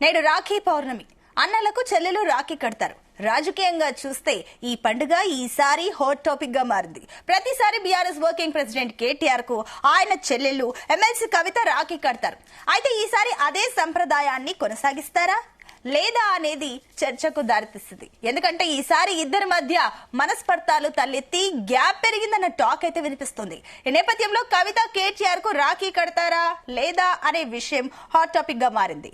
నేడు రాఖీ పౌర్ణమి. అన్నలకు చెల్లెలు రాఖీ కడతారు. రాజకీయంగా చూస్తే ఈ పండుగ ఈసారి హాట్ టాపిక్ గా మారింది. ప్రతిసారి బీఆర్ఎస్ వర్కింగ్ ప్రెసిడెంట్ కేటీఆర్ కు ఆయన చెల్లెలు ఎమ్మెల్సీ కవిత రాఖీ కడతారు. అయితే ఈసారి అదే సంప్రదాయాన్ని కొనసాగిస్తారా లేదా అనేది చర్చకు దారితీస్తుంది. ఎందుకంటే ఈసారి ఇద్దరి మధ్య మనస్పర్ధాలు తలెత్తి గ్యాప్ పెరిగిందన్న టాక్ అయితే వినిపిస్తుంది. ఈ నేపథ్యంలో కవిత కేటీఆర్ కు రాఖీ కడతారా లేదా అనే విషయం హాట్ టాపిక్ గా మారింది.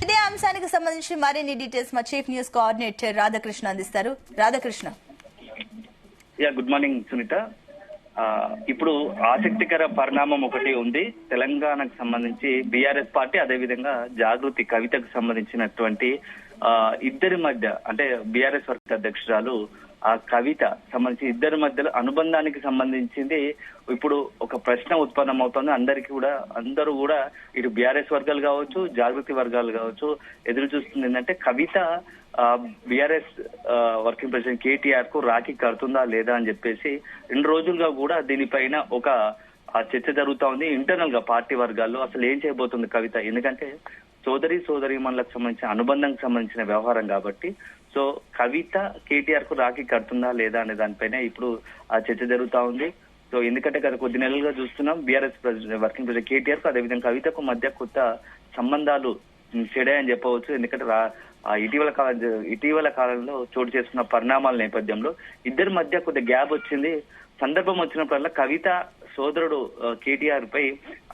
ఇదే అంశానికి సంబంధించి మరిన్ని డీటెయిల్స్ మా చీఫ్ న్యూస్ కోఆర్డినేటర్ రాధాకృష్ణ అందిస్తారు. రాధాకృష్ణ. Good morning Sunitha. ఇప్పుడు ఆసక్తికర పరిణామం ఒకటి ఉంది. తెలంగాణకు సంబంధించి బీఆర్ఎస్ పార్టీ, అదేవిధంగా జాగృతి కవితకు సంబంధించినటువంటి ఇద్దరి మధ్య, అంటే బీఆర్ఎస్ వర్గ అధ్యక్షురాలు ఆ కవిత సంబంధించి ఇద్దరి మధ్యలో అనుబంధానికి సంబంధించింది ఇప్పుడు ఒక ప్రశ్న ఉత్పన్నం అవుతుంది. అందరూ కూడా ఇటు బీఆర్ఎస్ వర్గాలు కావచ్చు, జాగృతి వర్గాలు కావచ్చు ఎదురు చూస్తుంది ఏంటంటే కవిత బీఆర్ఎస్ వర్కింగ్ ప్రెసిడెంట్ కేటీఆర్ కు రాఖీ కడుతుందా లేదా అని చెప్పేసి 2 రోజులుగా కూడా దీనిపైన ఒక చర్చ జరుగుతా ఉంది ఇంటర్నల్ గా పార్టీ వర్గాల్లో. అసలు ఏం చేయబోతుంది కవిత? ఎందుకంటే సోదరీమణులకు సంబంధించిన అనుబంధానికి సంబంధించిన వ్యవహారం కాబట్టి సో కవిత కేటీఆర్ కు రాఖీ కడుతుందా లేదా అనే దానిపైన ఇప్పుడు ఆ చర్చ జరుగుతా ఉంది. సో ఎందుకంటే గత కొద్ది నెలలుగా చూస్తున్నాం బీఆర్ఎస్ వర్కింగ్ ప్రెసిడెంట్ కేటీఆర్ కు అదేవిధంగా కవితకు మధ్య కొత్త సంబంధాలు చెడాయని చెప్పవచ్చు. ఎందుకంటే ఇటీవల కాలంలో చోటు చేసుకున్న పరిణామాల నేపథ్యంలో ఇద్దరి మధ్య కొద్ది గ్యాప్ వచ్చింది. సందర్భం వచ్చినప్పుడల్లా కవిత సోదరుడు కేటీఆర్ పై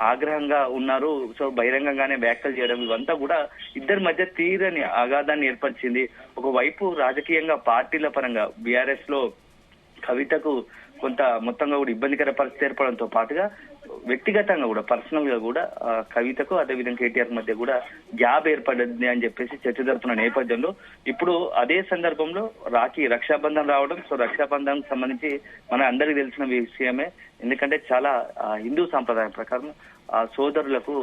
ఆగ్రహంగా ఉన్నారు. సో బహిరంగంగానే వ్యాఖ్యలు చేయడం ఇవంతా కూడా ఇద్దరి మధ్య తీరని అగాధాన్ని ఏర్పరిచింది. ఒకవైపు రాజకీయంగా పార్టీల పరంగా బీఆర్ఎస్ లో కవితకు కొంత మొత్తంగా కూడా ఇబ్బందికర పరిస్థితి ఏర్పడంతో పాటుగా వ్యక్తిగతంగా కూడా పర్సనల్ గా కూడా కవితకు అదేవిధంగా కేటీఆర్ మధ్య కూడా గ్యాప్ ఏర్పడింది అని చెప్పేసి చర్చ జరుపుతున్న నేపథ్యంలో ఇప్పుడు అదే సందర్భంలో రక్షాబంధన్ రావడం. సో రక్షాబంధన్ సంబంధించి మన అందరికీ తెలిసిన విషయమే. ఎందుకంటే చాలా హిందూ సాంప్రదాయం ప్రకారం సోదరులకు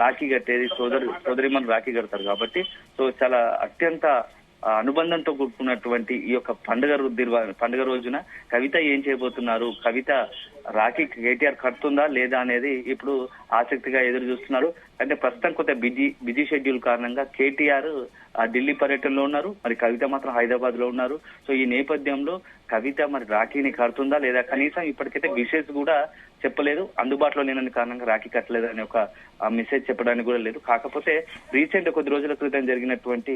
రాఖీ కట్టేది సోదరిమణులు రాఖీ కడతారు కాబట్టి సో చాలా అత్యంత అనుబంధంతో కూడుకున్నటువంటి ఈ యొక్క పండుగ రోజున కవిత ఏం చేయబోతున్నారు, కవిత రాఖీ కేటీఆర్ కడుతుందా లేదా అనేది ఇప్పుడు ఆసక్తిగా ఎదురు చూస్తున్నారు. అంటే ప్రస్తుతం కొంత బిజీ షెడ్యూల్ కారణంగా కేటీఆర్ ఢిల్లీ పర్యటనలో ఉన్నారు, మరి కవిత మాత్రం హైదరాబాద్ లో ఉన్నారు. సో ఈ నేపథ్యంలో కవిత మరి రాఖీని కడుతుందా లేదా, కనీసం ఇప్పటికైతే విషెస్ కూడా చెప్పలేదు. అందుబాటులో లేని కారణంగా రాఖీ కట్టలేదు అనే ఒక మెసేజ్ చెప్పడానికి కూడా లేదు. కాకపోతే రీసెంట్ కొద్ది రోజుల క్రితం జరిగినటువంటి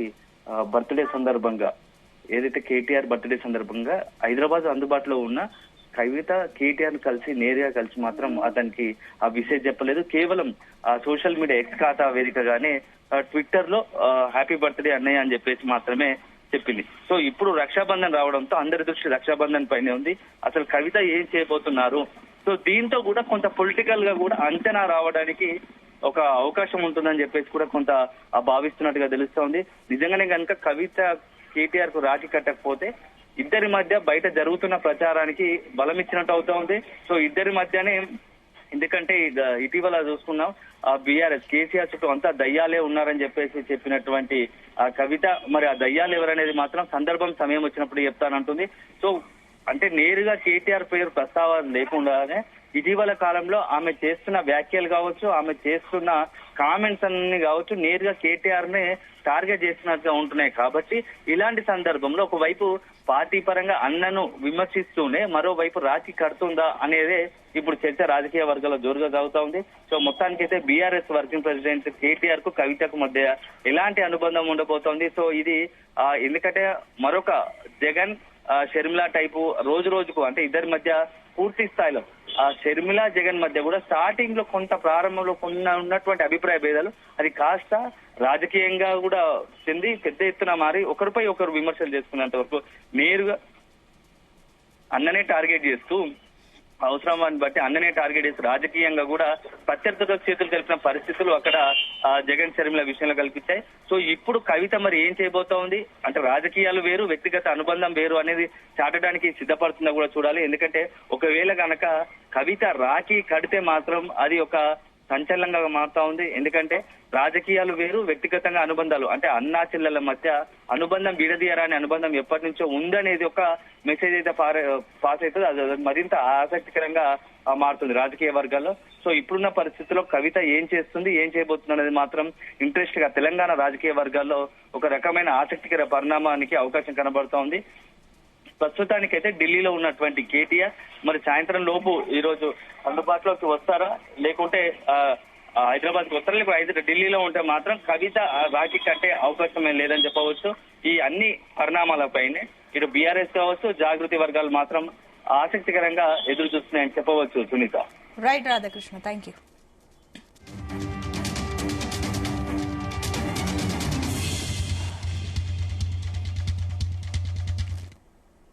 బర్త్డే సందర్భంగా, ఏదైతే కేటీఆర్ బర్త్డే సందర్భంగా హైదరాబాద్ అందుబాటులో ఉన్న కవిత కేటీఆర్ నేరుగా కలిసి మాత్రం అతనికి ఆ విషయం చెప్పలేదు. కేవలం సోషల్ మీడియా ఎక్స్ ఖాతా వేదికగానే ట్విట్టర్ లో హ్యాపీ బర్త్డే అన్నయ్య అని చెప్పేసి మాత్రమే చెప్పింది. సో ఇప్పుడు రక్షాబంధన్ రావడంతో అందరి దృష్టి రక్షాబంధన్ పైనే ఉంది. అసలు కవిత ఏం చేయబోతున్నారు? సో దీంతో కూడా కొంత పొలిటికల్ గా కూడా అంచనా రావడానికి ఒక అవకాశం ఉంటుందని చెప్పేసి కూడా కొంత భావిస్తున్నట్టుగా తెలుస్తోంది. నిజంగానే కనుక కవిత కేటీఆర్ కు రాఖీ కట్టకపోతే ఇద్దరి మధ్య బయట జరుగుతున్న ప్రచారానికి బలం ఇచ్చినట్టు అవుతా ఉంది. సో ఇద్దరి మధ్యనే, ఎందుకంటే ఇటీవల చూసుకున్నాం బీఆర్ఎస్ కేసీఆర్ చుట్టూ అంతా దయ్యాలే ఉన్నారని చెప్పేసి చెప్పినటువంటి ఆ కవిత, మరి ఆ దయ్యాలు ఎవరనేది మాత్రం సమయం వచ్చినప్పుడు చెప్తానంటుంది. సో అంటే నేరుగా కేటీఆర్ పేరు ప్రస్తావన లేకుండానే ఇటీవల కాలంలో ఆమె చేస్తున్న వ్యాఖ్యలు కావచ్చు, ఆమె చేస్తున్న కామెంట్స్ అన్ని కావచ్చు నేరుగా కేటీఆర్ నే టార్గెట్ చేసినట్టుగా ఉంటున్నాయి. కాబట్టి ఇలాంటి సందర్భంలో ఒకవైపు పార్టీ పరంగా అన్నను విమర్శిస్తూనే మరోవైపు రాఖీ కడుతుందా అనేదే ఇప్పుడు చర్చ రాజకీయ వర్గాల్లో జోరుగా సాగుతా ఉంది. సో మొత్తానికైతే బీఆర్ఎస్ వర్కింగ్ ప్రెసిడెంట్ కేటీఆర్ కు కవితకు మధ్య ఎలాంటి అనుబంధం ఉండబోతోంది. సో ఇది ఎందుకంటే మరొక జగన్ షర్మిల టైపు రోజుకు అంటే ఇద్దరి మధ్య పూర్తి స్థాయిలో షర్మిల జగన్ మధ్య కూడా స్టార్టింగ్ లో కొంత ప్రారంభంలో ఉన్నటువంటి అభిప్రాయ భేదాలు అది కాస్త రాజకీయంగా కూడా చెంది పెద్ద ఎత్తున మారి ఒకరిపై ఒకరు విమర్శలు చేసుకున్నంత వరకు నేరుగా అన్ననే టార్గెట్ చేస్తూ అవసరాన్ని బట్టి అన్ననే టార్గెట్ చేసి రాజకీయంగా కూడా ప్రత్యర్థులకు చేతులు కలిపిన పరిస్థితులు అక్కడ జగన్ షర్మిల విషయంలో కల్పించాయి. సో ఇప్పుడు కవిత మరి ఏం చేయబోతోంది అంటే రాజకీయాలు వేరు, వ్యక్తిగత అనుబంధం వేరు అనేది చాటడానికి సిద్ధపడుతుందా కూడా చూడాలి. ఎందుకంటే ఒకవేళ గనక కవిత రాఖీ కడితే మాత్రం అది ఒక సంచలనంగా మారుతా ఉంది. ఎందుకంటే రాజకీయాలు వేరు, వ్యక్తిగతంగా అనుబంధాలు అంటే అన్నా చెల్లెల మధ్య అనుబంధం విడదీయరాని అనుబంధం ఎప్పటి నుంచో ఉందనేది ఒక మెసేజ్ అయితే పాస్ అవుతుంది. అది మరింత ఆసక్తికరంగా మారుతుంది రాజకీయ వర్గాల్లో. సో ఇప్పుడున్న పరిస్థితుల్లో కవిత ఏం చేస్తుంది, ఏం చేయబోతుంది అనేది మాత్రం ఇంట్రెస్ట్ గా తెలంగాణ రాజకీయ వర్గాల్లో ఒక రకమైన ఆసక్తికర పరిణామానికి అవకాశం కనబడుతోంది. ప్రస్తుతానికైతే ఢిల్లీలో ఉన్నటువంటి కేటీఆర్ మరి సాయంత్రం లోపు ఈ రోజు అందుబాటులోకి వస్తారా, లేకుంటే హైదరాబాద్ కి వస్తారా, లేకపోతే ఢిల్లీలో ఉంటే మాత్రం కవిత రాఖీ కట్టే అవకాశం ఏం లేదని చెప్పవచ్చు. ఈ అన్ని పరిణామాలపైనే ఇటు బీఆర్ఎస్ కావచ్చు, జాగృతి వర్గాలు మాత్రం ఆసక్తికరంగా ఎదురు చూస్తున్నాయని చెప్పవచ్చు. Sunitha. Right Radhakrishna, thank you.